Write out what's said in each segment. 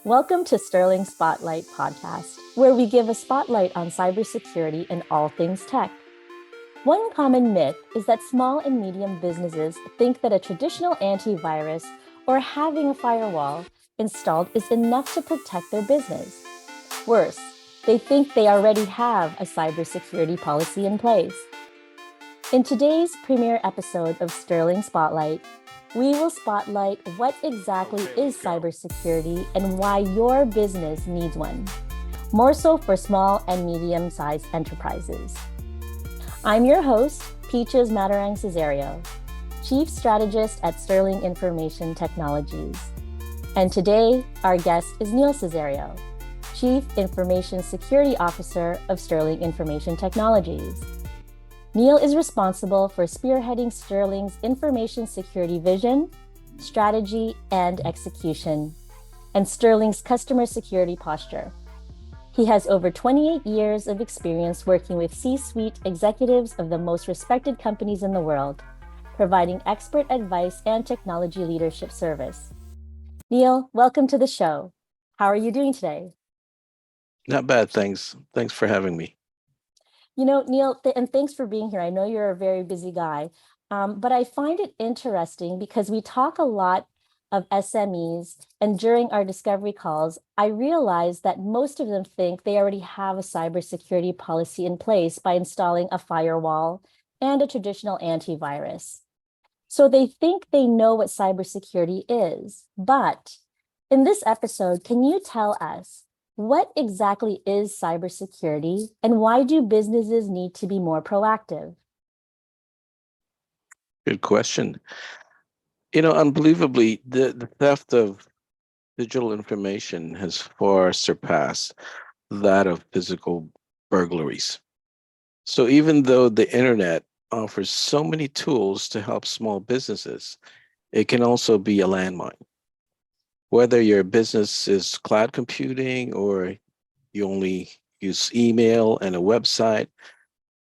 Welcome to Sterling Spotlight Podcast, where we give a spotlight on cybersecurity and all things tech. One common myth is that small and medium businesses think that a traditional antivirus or having a firewall installed is enough to protect their business. Worse, they think they already have a cybersecurity policy in place. In today's premiere episode of Sterling Spotlight, we will spotlight what exactly is cybersecurity and why your business needs one, more so for small and medium-sized enterprises. I'm your host, Peaches Matarang Cesario, Chief Strategist at Sterling Information Technologies. And today, our guest is Neil Cesario, Chief Information Security Officer of Sterling Information Technologies. Neil is responsible for spearheading Sterling's information security vision, strategy, and execution, and Sterling's customer security posture. He has over 28 years of experience working with C-suite executives of the most respected companies in the world, providing expert advice and technology leadership service. Neil, welcome to the show. How are you doing today? Not bad, thanks. Thanks for having me. You know, Neil, and thanks for being here. I know you're a very busy guy, but I find it interesting because we talk a lot of SMEs, and during our discovery calls, I realized that most of them think they already have a cybersecurity policy in place by installing a firewall and a traditional antivirus. So they think they know what cybersecurity is. But in this episode, can you tell us what exactly is cybersecurity and why do businesses need to be more proactive? Good question. Unbelievably, the theft of digital information has far surpassed that of physical burglaries. So even though the internet offers so many tools to help small businesses, it can also be a landmine. Whether your business is cloud computing or you only use email and a website,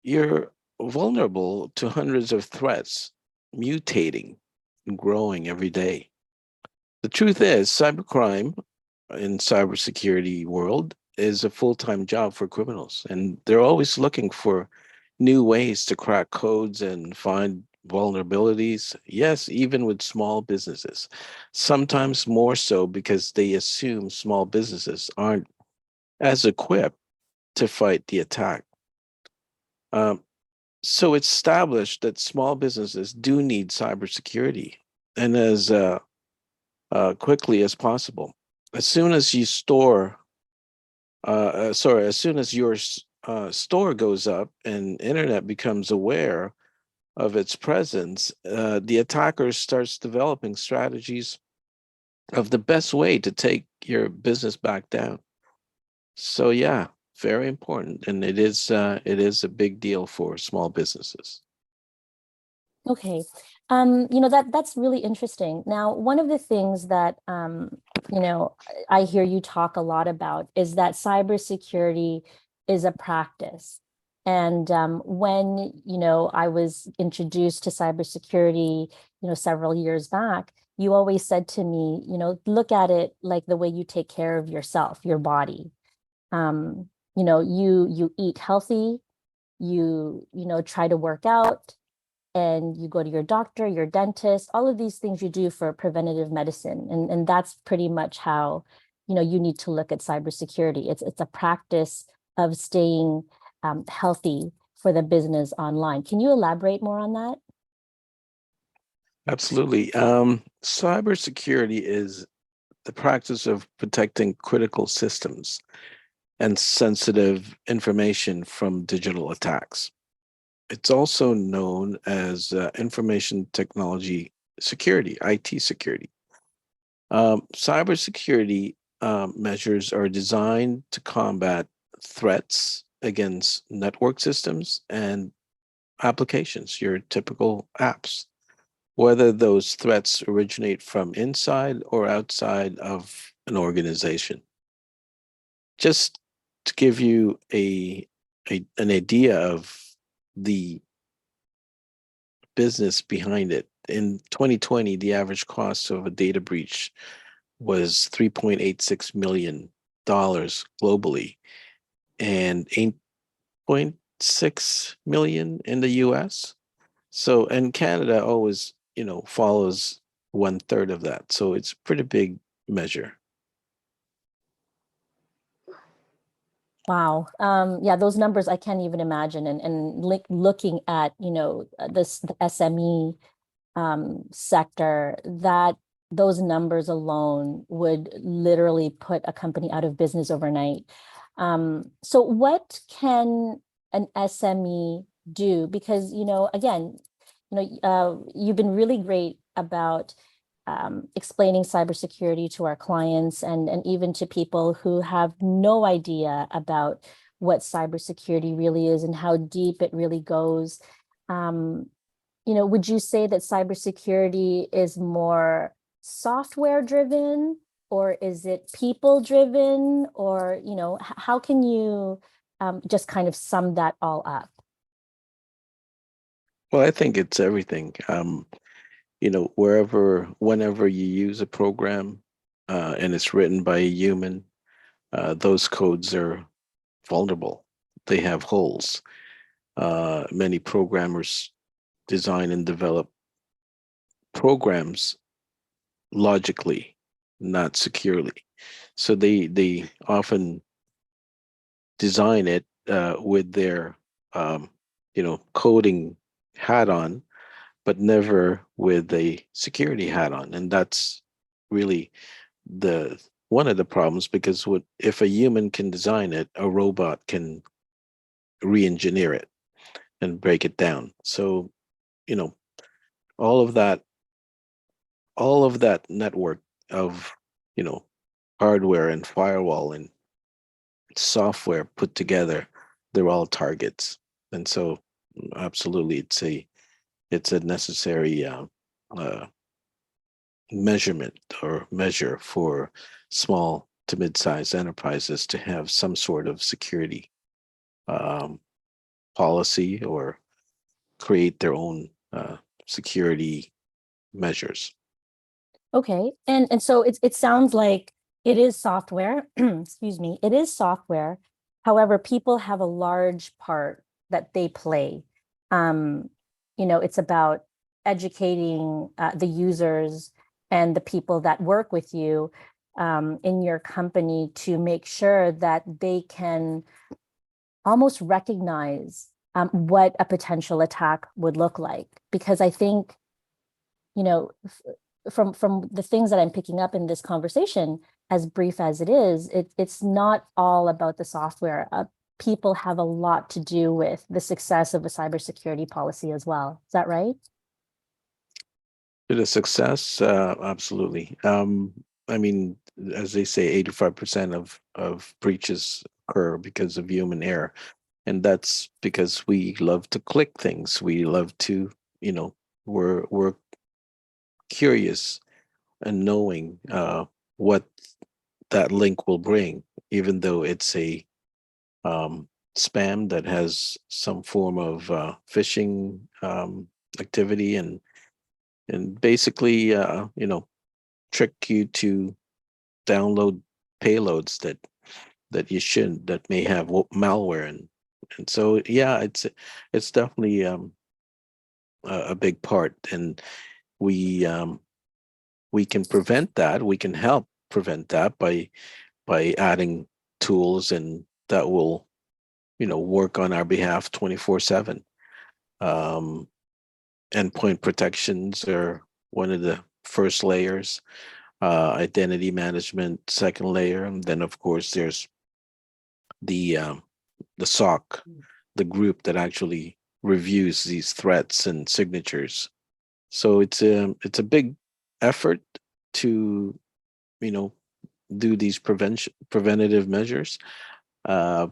you're vulnerable to hundreds of threats, mutating and growing every day. The truth is, cybercrime in cybersecurity world is a full-time job for criminals, and they're always looking for new ways to crack codes and find vulnerabilities. Yes, even with small businesses, sometimes more so because they assume small businesses aren't as equipped to fight the attack. Um, So it's established that small businesses do need cybersecurity and as quickly as possible. As soon as you store, as soon as your store goes up and internet becomes aware of its presence, the attacker starts developing strategies of the best way to take your business back down. So yeah, very important, and it is a big deal for small businesses. Okay, that's really interesting. Now, one of the things that I hear you talk a lot about is that cybersecurity is a practice. And when I was introduced to cybersecurity, several years back, you always said to me, look at it like the way you take care of yourself, your body. You eat healthy, you try to work out, and you go to your doctor, your dentist, all of these things you do for preventative medicine. And that's pretty much how, you need to look at cybersecurity. It's a practice of staying healthy for the business online. Can you elaborate more on that? Absolutely. Cybersecurity is the practice of protecting critical systems and sensitive information from digital attacks. It's also known as information technology security, IT security. Cybersecurity measures are designed to combat threats against network systems and applications, your typical apps, whether those threats originate from inside or outside of an organization. Just to give you an idea of the business behind it, in 2020, the average cost of a data breach was $3.86 million globally and 8.6 million in the US. So, and Canada always, follows one third of that. So it's a pretty big measure. Wow. Yeah, those numbers I can't even imagine. And looking at, the SME sector, that those numbers alone would literally put a company out of business overnight. So what can an SME do? Because, again, you've been really great about explaining cybersecurity to our clients and even to people who have no idea about what cybersecurity really is and how deep it really goes. Um, would you say that cybersecurity is more software driven, or is it people driven, or, how can you just kind of sum that all up? Well, I think it's everything. Whenever you use a program and it's written by a human, those codes are vulnerable. They have holes. Many programmers design and develop programs logically, not securely. So they often design it with their coding hat on, but never with a security hat on, and that's really the one of the problems because if a human can design it, a robot can re-engineer it and break it down. So you know all of that all of that network of you know hardware and firewall and software put together, they're all targets. And so absolutely it's a necessary uh, measurement or measure for small to mid-sized enterprises to have some sort of security um, policy or create their own security measures. Okay. And so it sounds like it is software, excuse me, it is software. However, people have a large part that they play. Um, it's about educating the users and the people that work with you in your company to make sure that they can almost recognize what a potential attack would look like. Because I think, you know, from the things that I'm picking up in this conversation, as brief as it is, it's not all about the software. People have a lot to do with the success of a cybersecurity policy as well. Is that right? To the success, absolutely. I mean, as they say, 85% of breaches occur because of human error. And that's because we love to click things. We love to, you know, we're curious and knowing what that link will bring, even though it's a um, spam that has some form of phishing activity and basically, trick you to download payloads that you shouldn't, that may have malware and so yeah, it's definitely a big part, and we um, we can prevent that. We can help prevent that by adding tools and that will work on our behalf 24/7. Um, Endpoint protections are one of the first layers. Identity management, second layer, and then of course there's the SOC, the group that actually reviews these threats and signatures. So it's a big effort to you know do these preventative measures, uh,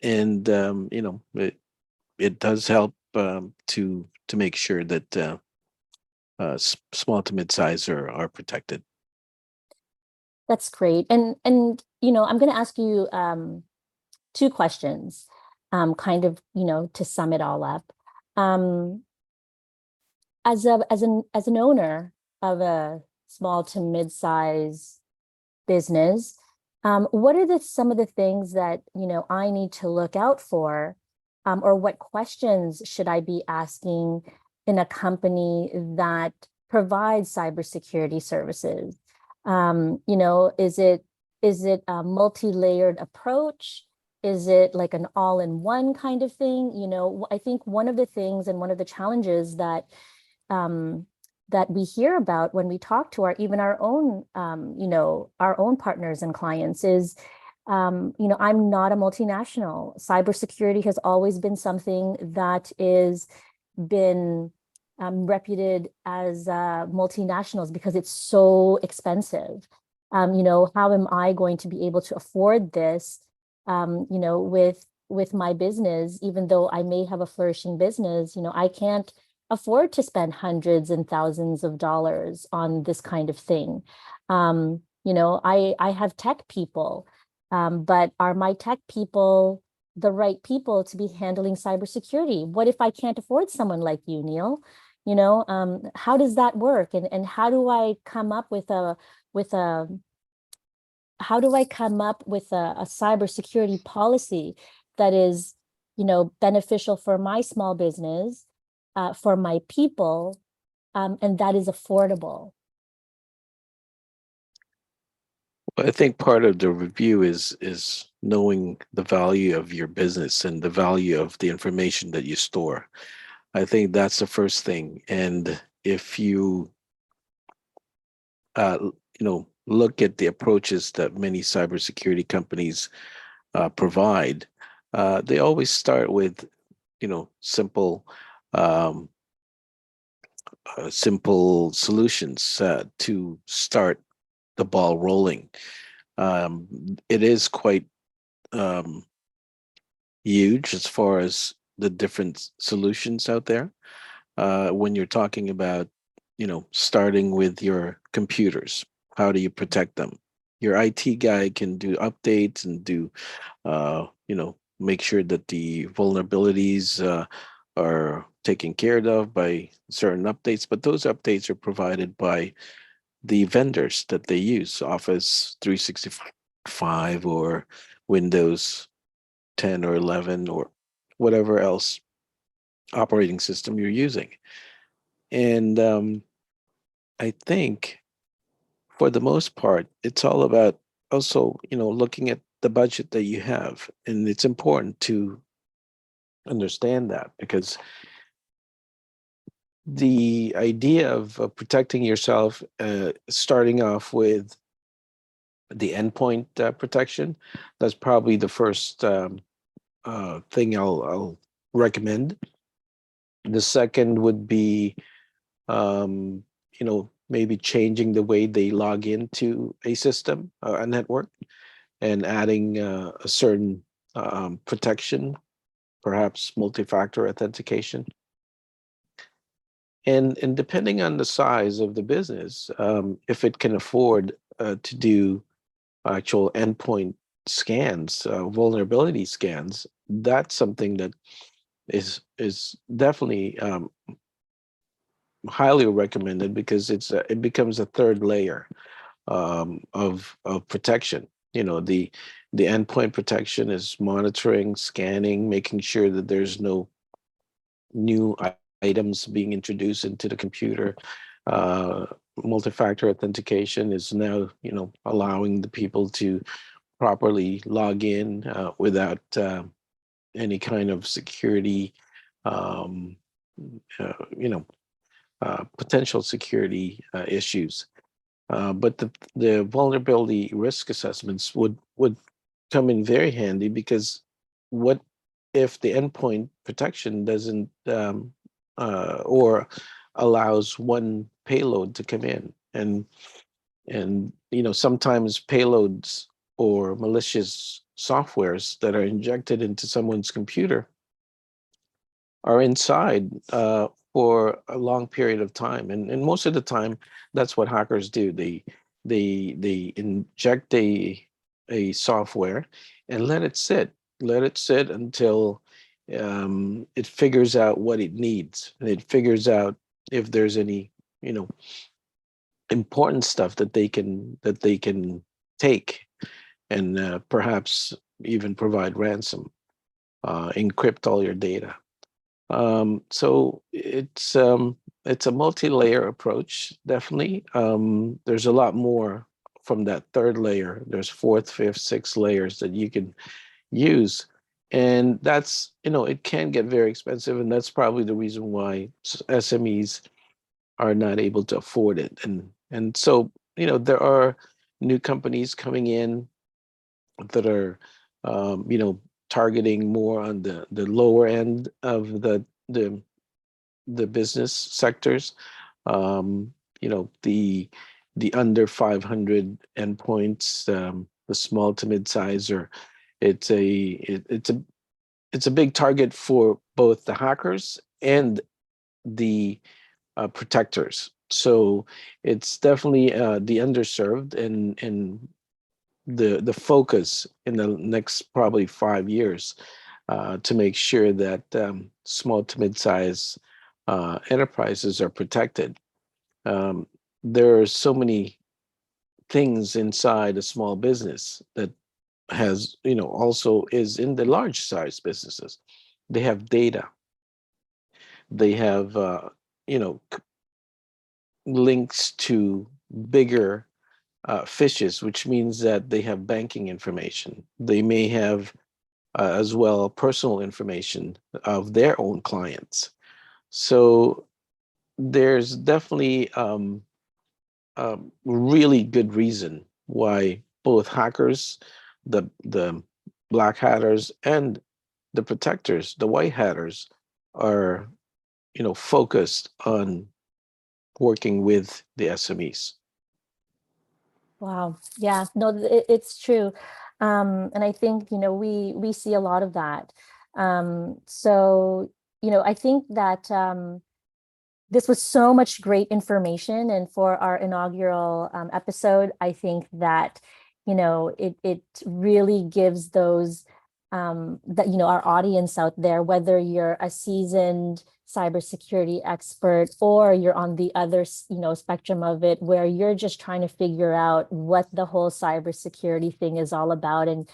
and it does help to make sure that small to mid-size are protected. That's great. And I'm going to ask you two questions, kind of, to sum it all up. Um, as an owner of a small to mid-size business, what are some of the things that, I need to look out for, or what questions should I be asking in a company that provides cybersecurity services? Is it a multi-layered approach? Is it like an all-in-one kind of thing? I think one of the things and one of the challenges um, that we hear about when we talk to our own partners and clients is, I'm not a multinational. Cybersecurity has always been something that is been reputed as multinationals because it's so expensive. How am I going to be able to afford this? With my business, even though I may have a flourishing business, I can't afford to spend hundreds and thousands of dollars on this kind of thing. I have tech people, but are my tech people the right people to be handling cybersecurity? What if I can't afford someone like you, Neil? How does that work? And with a how do I come up with a cybersecurity policy that is, beneficial for my small business, for my people, and that is affordable? I think part of the review is knowing the value of your business and the value of the information that you store. I think that's the first thing. And if you look at the approaches that many cybersecurity companies provide, they always start with simple um, simple solutions to start the ball rolling. It is quite um, huge as far as the different solutions out there. When you're talking about, starting with your computers, how do you protect them? Your IT guy can do updates and make sure that the vulnerabilities are taken care of by certain updates. But those updates are provided by the vendors that they use, Office 365 or Windows 10 or 11 or whatever else operating system you're using. And I think for the most part, it's all about also, looking at the budget that you have. And it's important to understand that because the idea of protecting yourself, starting off with the endpoint protection, that's probably the first thing I'll recommend. The second would be, maybe changing the way they log into a system, a network, and adding a certain protection, perhaps multi-factor authentication. And depending on the size of the business, if it can afford to do actual endpoint scans, vulnerability scans, that's something that is definitely highly recommended because it becomes a third layer of protection. The endpoint protection is monitoring, scanning, making sure that there's no new items being introduced into the computer. Uh, Multi-factor authentication is now, allowing the people to properly log in without any kind of security, um, uh, you know, potential security issues. But the vulnerability risk assessments would come in very handy because what if the endpoint protection doesn't or allows one payload to come in and sometimes payloads or malicious softwares that are injected into someone's computer are inside for a long period of time, and most of the time, that's what hackers do. They inject a software and let it sit until it figures out what it needs, and it figures out if there's any you know important stuff that they can take and perhaps even provide ransom, encrypt all your data. So it's a multi-layer approach, definitely. There's a lot more from that third layer. There's fourth, fifth, sixth layers that you can use. And that's, it can get very expensive. And that's probably the reason why SMEs are not able to afford it. And so, there are new companies coming in that are, targeting more on the lower end of the business sectors. The under 500 endpoints, the small to mid-size, or it's a it's a big target for both the hackers and the protectors. So it's definitely the underserved, and the focus in the next probably 5 years to make sure that small to mid-size enterprises are protected. Um, there are so many things inside a small business that has, also is in the large size businesses. They have data, they have, links to bigger fishes, which means that they have banking information. They may have as well personal information of their own clients. So there's definitely a really good reason why both hackers, the black hatters, and the protectors, the white hatters, are focused on working with the SMEs. Wow. Yeah, no, it's true. And I think, we see a lot of that. So, I think that this was so much great information. And for our inaugural episode, I think that, it really gives those that, our audience out there, whether you're a seasoned cybersecurity expert or you're on the other, spectrum of it, where you're just trying to figure out what the whole cybersecurity thing is all about, and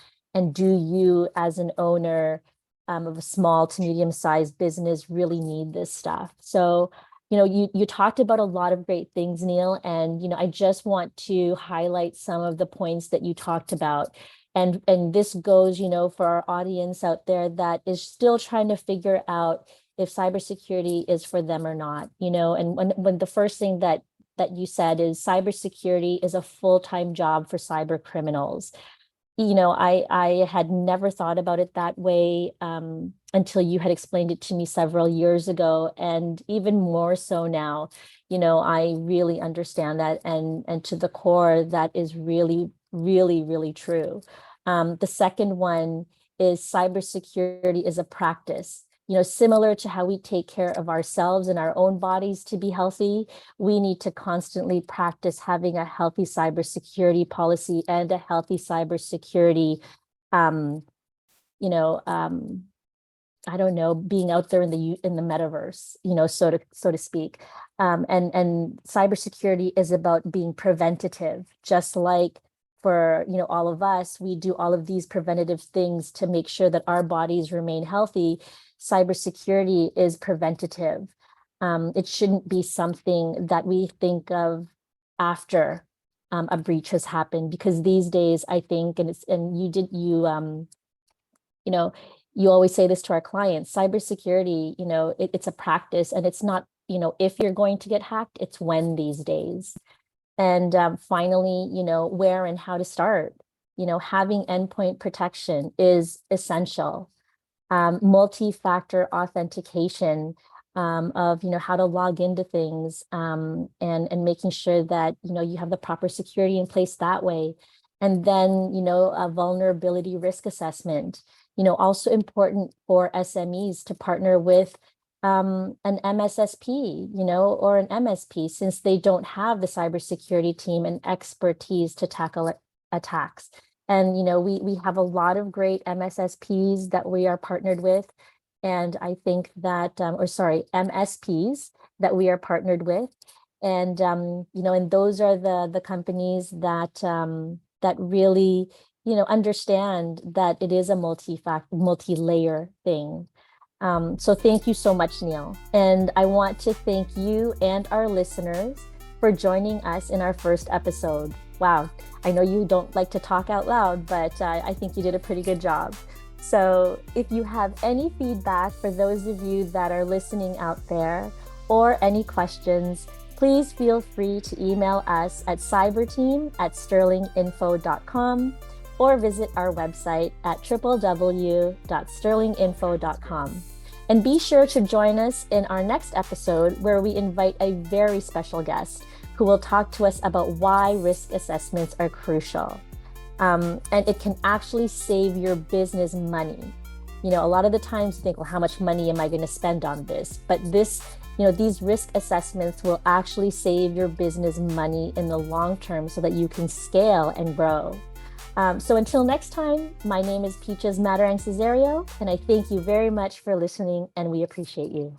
do you as an owner of a small to medium sized business really need this stuff? So, you talked about a lot of great things, Neil, and I just want to highlight some of the points that you talked about. And this goes, for our audience out there that is still trying to figure out if cybersecurity is for them or not. And when the first thing that you said is cybersecurity is a full-time job for cyber criminals. I had never thought about it that way until you had explained it to me several years ago, and even more so now. I really understand that, and to the core, that is really, really, really true. The second one is cybersecurity is a practice. Similar to how we take care of ourselves and our own bodies to be healthy, we need to constantly practice having a healthy cybersecurity policy and a healthy cybersecurity, um, you know, um, I don't know, being out there in the metaverse, so to speak. And cybersecurity is about being preventative, just like for all of us, we do all of these preventative things to make sure that our bodies remain healthy. Cybersecurity is preventative. It shouldn't be something that we think of after a breach has happened, because these days I think, and you know, you always say this to our clients, cybersecurity, it's a practice, and it's not, if you're going to get hacked, it's when these days. And finally, where and how to start. Having endpoint protection is essential. Multi-factor authentication of how to log into things, and making sure that you have the proper security in place that way. And then a vulnerability risk assessment. Also important for SMEs to partner with an MSSP, or an MSP, since they don't have the cybersecurity team and expertise to tackle attacks. And we have a lot of great MSSPs that we are partnered with. And I think that, or sorry, MSPs that we are partnered with. And and those are the companies that that really, understand that it is a multi-layer thing. So thank you so much, Neil. And I want to thank you and our listeners for joining us in our first episode. Wow, I know you don't like to talk out loud, but I think you did a pretty good job. So if you have any feedback for those of you that are listening out there, or any questions, please feel free to email us at cyberteam@sterlinginfo.com or visit our website at www.sterlinginfo.com. And be sure to join us in our next episode, where we invite a very special guest who will talk to us about why risk assessments are crucial. And it can actually save your business money. A lot of the times you think, well, how much money am I going to spend on this? But these risk assessments will actually save your business money in the long term so that you can scale and grow. So until next time, my name is Peaches Matarang Cesario, and I thank you very much for listening, and we appreciate you.